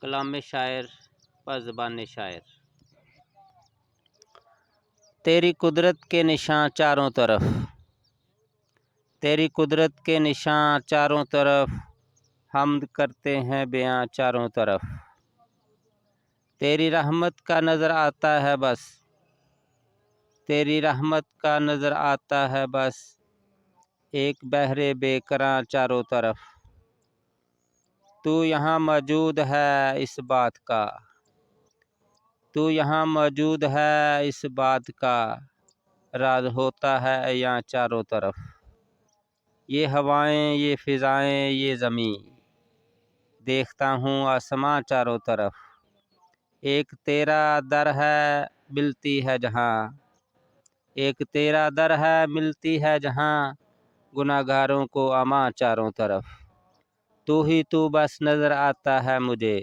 کلام شاعر پر زبان شاعر۔ تیری قدرت کے نشاں چاروں طرف، تیری قدرت کے نشاں چاروں طرف، حمد کرتے ہیں بیاں چاروں طرف۔ تیری رحمت کا نظر آتا ہے بس، تیری رحمت کا نظر آتا ہے بس، ایک بحر بے کراں چاروں طرف۔ تو یہاں موجود ہے اس بات کا، تو یہاں موجود ہے اس بات کا، راز ہوتا ہے عیاں چاروں طرف۔ یہ ہوائیں، یہ فضائیں، یہ زمین، دیکھتا ہوں آسماں چاروں طرف۔ ایک تیرا در ہے ملتی ہے جہاں، ایک تیرا در ہے ملتی ہے جہاں، گناہگاروں کو امان چاروں طرف۔ تو ہی تو بس نظر آتا ہے مجھے،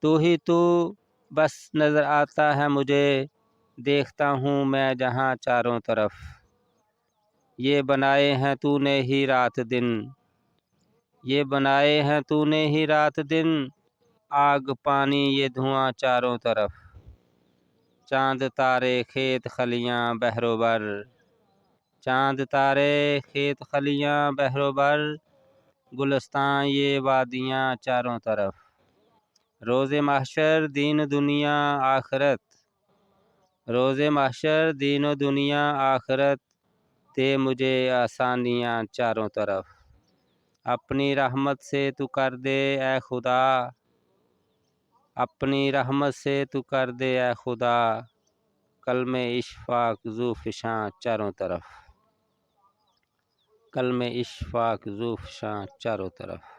تو ہی تو بس نظر آتا ہے مجھے، دیکھتا ہوں میں جہاں چاروں طرف۔ یہ بنائے ہیں تو نے ہی رات دن، یہ بنائے ہیں تو نے ہی رات دن، آگ پانی یہ دھواں چاروں طرف۔ چاند تارے کھیت خلیاں بحر و بر، چاند تارے کھیت خلیاں بحر و بر، گلستاں یہ وادیاں چاروں طرف۔ روز محشر دین و دنیا آخرت، روز محشر دین و دنیا آخرت، دے مجھے آسانیاں چاروں طرف۔ اپنی رحمت سے تو کر دے اے خدا، اپنی رحمت سے تو کر دے اے خدا، کلم اشفاق ذو فشاں چاروں طرف، کلم اشفاق ذو فشاں چاروں طرف۔